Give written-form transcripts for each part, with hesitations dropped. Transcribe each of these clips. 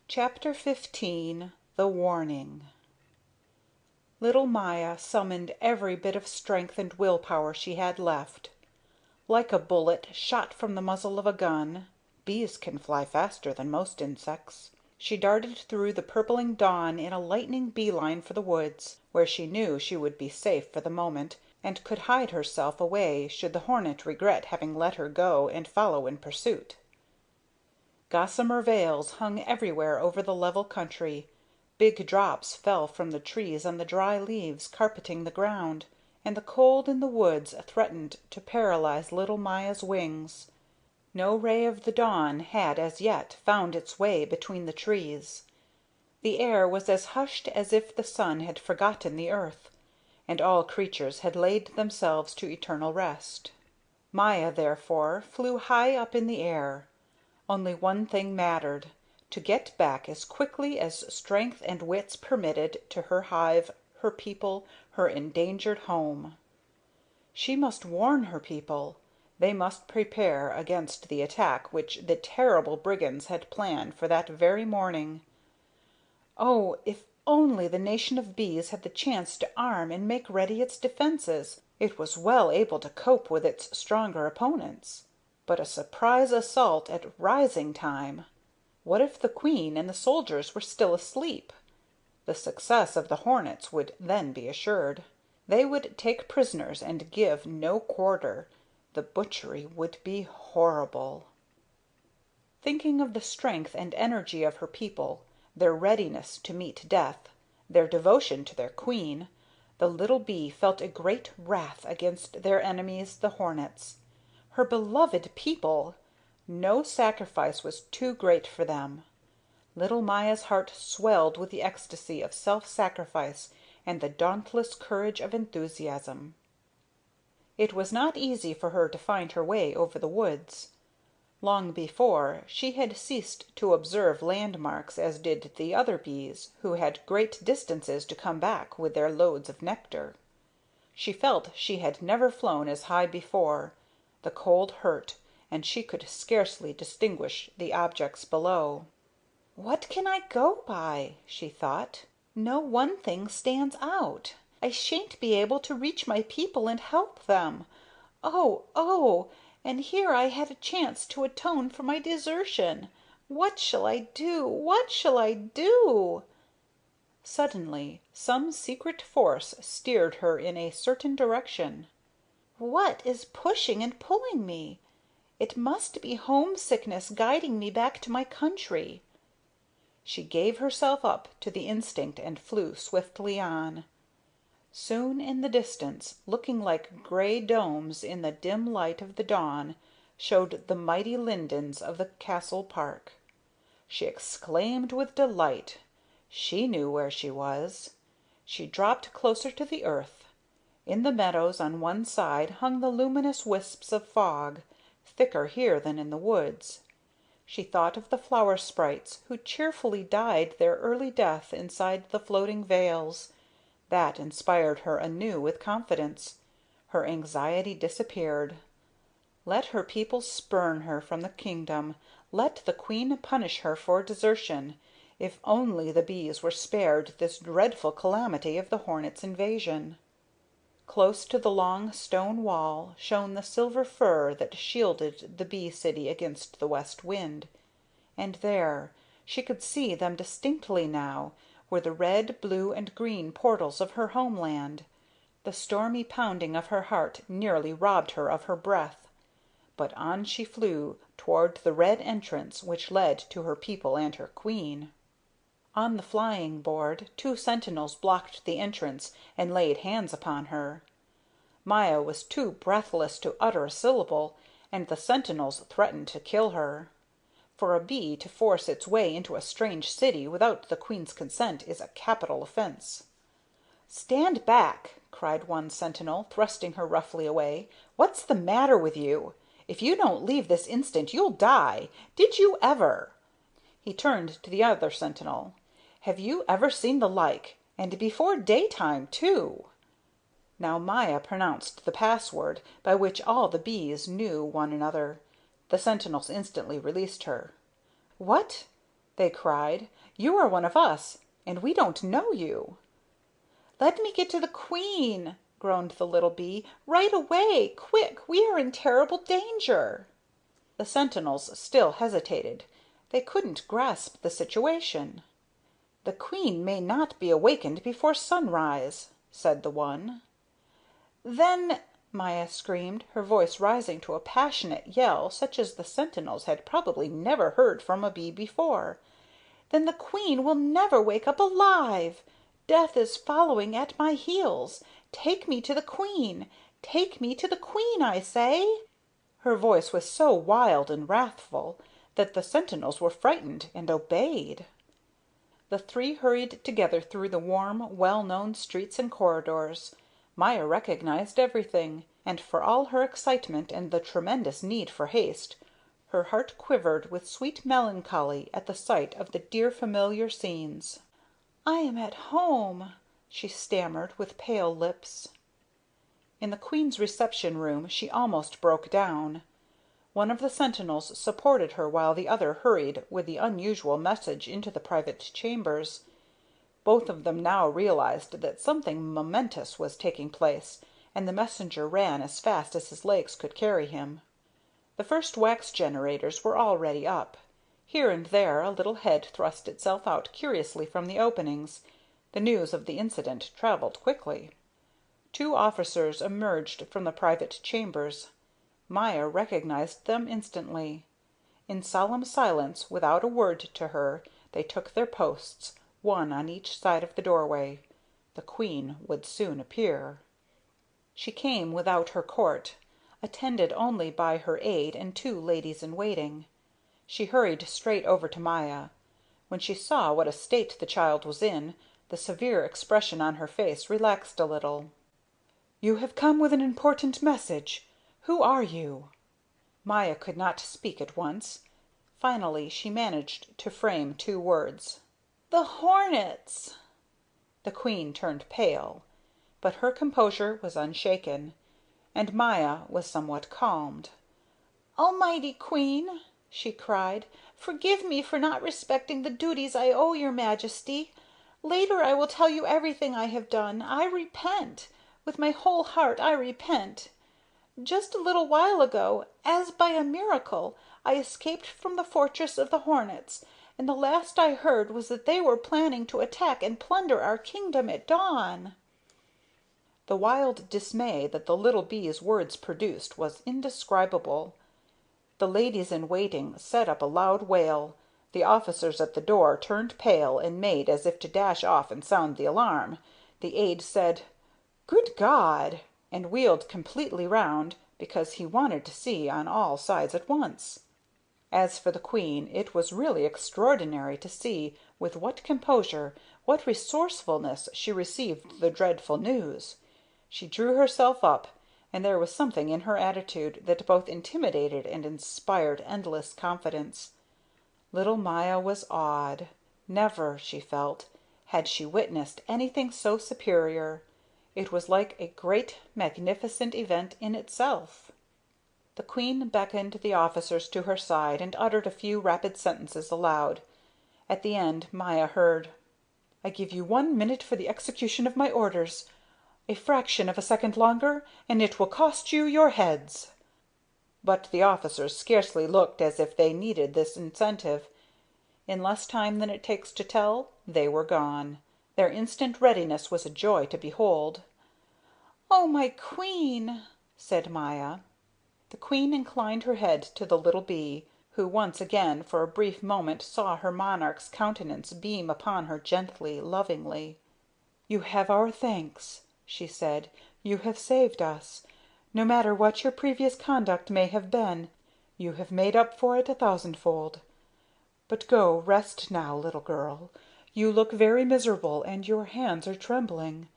Chapter 15. The Warning. Little Maya summoned every bit of strength and will power she had left. Like a bullet shot from the muzzle of a gun bees can fly faster than most insects she darted through the purpling dawn in a lightning bee-line for the woods, where she knew she would be safe for the moment, and could hide herself away should the hornet regret having let her go and follow in pursuit. Gossamer veils hung everywhere over the level country, big drops fell from the trees on the dry leaves carpeting the ground, and the cold in the woods threatened to paralyze little Maya's wings. No ray of the dawn had as yet found its way between the trees. The air was as hushed as if the sun had forgotten the earth, and all creatures had laid themselves to eternal rest. Maya, therefore, flew high up in the air. Only one thing mattered: to get back as quickly as strength and wits permitted to her hive, her people, her endangered home. She must warn her people. They must prepare against the attack which the terrible brigands had planned for that very morning. Oh, if only the nation of bees had the chance to arm and make ready its defenses, it was well able to cope with its stronger opponents. But a surprise assault at rising time! What if the queen and the soldiers were still asleep? The success of the hornets would then be assured. They would take prisoners and give no quarter. The butchery would be horrible. Thinking of the strength and energy of her people, their readiness to meet death, their devotion to their queen, the little bee felt a great wrath against their enemies, the hornets. Her beloved people! No sacrifice was too great for them. Little Maya's heart swelled with the ecstasy of self-sacrifice and the dauntless courage of enthusiasm. It was not easy for her to find her way over the woods. Long before, she had ceased to observe landmarks as did the other bees, who had great distances to come back with their loads of nectar. She felt she had never flown as high before. The cold hurt, and she could scarcely distinguish the objects below. "What can I go by?" she thought. "No one thing stands out. I shan't be able to reach my people and help them. Oh, oh! And here I had a chance to atone for my desertion. What shall I do? What shall I do?" Suddenly some secret force steered her in a certain direction. "What is pushing and pulling me? It must be homesickness guiding me back to my country." She gave herself up to the instinct and flew swiftly on. Soon in the distance, looking like gray domes in the dim light of the dawn, showed the mighty lindens of the castle park. She exclaimed with delight. She knew where she was. She dropped closer to the earth. In the meadows on one side hung the luminous wisps of fog, thicker here than in the woods. She thought of the flower sprites who cheerfully died their early death inside the floating veils. That inspired her anew with confidence. Her anxiety disappeared. Let her people spurn her from the kingdom, let the queen punish her for desertion, if only the bees were spared this dreadful calamity of the hornets' invasion. Close to the long stone wall shone the silver fir that shielded the bee city against the west wind. And there, she could see them distinctly now, were the red, blue, and green portals of her homeland. The stormy pounding of her heart nearly robbed her of her breath. But on she flew toward the red entrance which led to her people and her queen. On the flying board 2 sentinels blocked the entrance and laid hands upon her. Maya was too breathless to utter a syllable, and the sentinels threatened to kill her. For a bee to force its way into a strange city without the queen's consent is a capital offense. "Stand back!" cried one sentinel, thrusting her roughly away. "What's the matter with you? If you don't leave this instant you'll die. Did you ever?" He turned to the other sentinel. "Have you ever seen the like? And before daytime, too!" Now Maya pronounced the password by which all the bees knew one another. The sentinels instantly released her. "What? they cried. "You are one of us, and we don't know you." "Let me get to the queen," groaned the little bee. "Right away! Quick! We are in terrible danger!" The sentinels still hesitated. They couldn't grasp the situation. "The queen may not be awakened before sunrise," said the one. "Then," Maya screamed, her voice rising to a passionate yell such as the sentinels had probably never heard from a bee before, "then the queen will never wake up alive! Death is following at my heels. Take me to the queen! Take me to the queen, I say!" Her voice was so wild and wrathful that the sentinels were frightened and obeyed. The three hurried together through the warm, well-known streets and corridors. Maya recognized everything, and for all her excitement and the tremendous need for haste, her heart quivered with sweet melancholy at the sight of the dear familiar scenes. "I am at home," she stammered with pale lips. In the queen's reception room she almost broke down. One of the sentinels supported her while the other hurried with the unusual message into the private chambers. Both of them now realized that something momentous was taking place, and the messenger ran as fast as his legs could carry him. The first wax generators were already up. Here and there a little head thrust itself out curiously from the openings. The news of the incident traveled quickly. Two officers emerged from the private chambers. Maya recognized them instantly. In solemn silence, without a word to her, they took their posts, one on each side of the doorway. The queen would soon appear. She came without her court, attended only by her aide and two ladies in waiting. She hurried straight over to Maya. When she saw what a state the child was in, the severe expression on her face relaxed a little. "You have come with an important message. Who are you?" Maya could not speak at once. Finally she managed to frame two words. "The hornets!" The queen turned pale, but her composure was unshaken, and Maya was somewhat calmed. "Almighty Queen," she cried, "forgive me for not respecting the duties I owe your Majesty. Later I will tell you everything I have done. I repent. With my whole heart I repent. Just a little while ago, as by a miracle, I escaped from the fortress of the hornets, and the last I heard was that they were planning to attack and plunder our kingdom at dawn." The wild dismay that the little bee's words produced was indescribable. The ladies in waiting set up a loud wail. The officers at the door turned pale and made as if to dash off and sound the alarm. The aide said, "Good God!" and wheeled completely round, because he wanted to see on all sides at once. As for the queen, it was really extraordinary to see with what composure, what resourcefulness she received the dreadful news. She drew herself up, and there was something in her attitude that both intimidated and inspired endless confidence. Little Maya was awed. Never, she felt, had she witnessed anything so superior. It was like a great, magnificent event in itself. The queen beckoned the officers to her side and uttered a few rapid sentences aloud. At the end Maya heard: "I give you 1 minute for the execution of my orders. A fraction of a second longer, and it will cost you your heads." But the officers scarcely looked as if they needed this incentive. In less time than it takes to tell, they were gone. Their instant readiness was a joy to behold. "Oh, my queen!" said Maya. The queen inclined her head to the little bee, who once again for a brief moment saw her monarch's countenance beam upon her gently, lovingly. "You have our thanks," she said. "You have saved us. No matter what your previous conduct may have been, you have made up for it 1,000-fold. But go, rest now, little girl. You look very miserable, and your hands are trembling."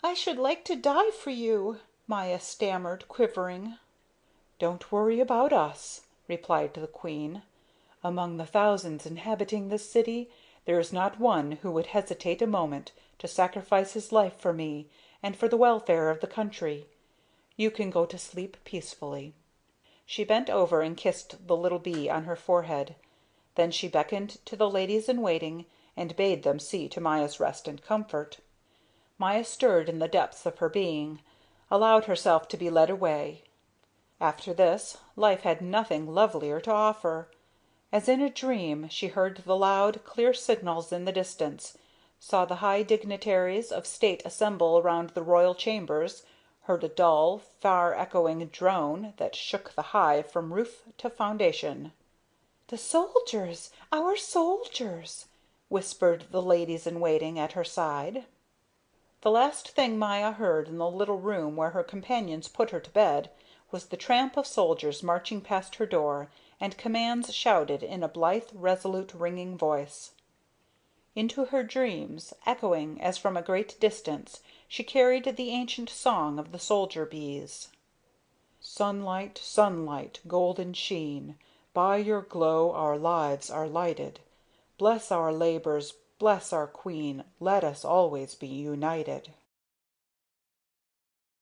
"I should like to die for you," Maya stammered, quivering. "Don't worry about us," replied the queen. "Among the thousands inhabiting this city, there is not one who would hesitate a moment to sacrifice his life for me and for the welfare of the country. You can go to sleep peacefully." She bent over and kissed the little bee on her forehead. Then she beckoned to the ladies in waiting and bade them see to Maya's rest and comfort. Maya stirred in the depths of her being, allowed herself to be led away. After this, life had nothing lovelier to offer. As in a dream she heard the loud, clear signals in the distance, saw the high dignitaries of state assemble around the royal chambers, heard a dull, far-echoing drone that shook the hive from roof to foundation. "The soldiers! Our soldiers!" whispered the ladies in waiting at her side. The last thing Maya heard in the little room where her companions put her to bed was the tramp of soldiers marching past her door, and commands shouted in a blithe, resolute, ringing voice. Into her dreams, echoing as from a great distance, she carried the ancient song of the soldier bees: "Sunlight, sunlight, golden sheen, by your glow our lives are lighted. Bless our labors, bless our queen, let us always be united."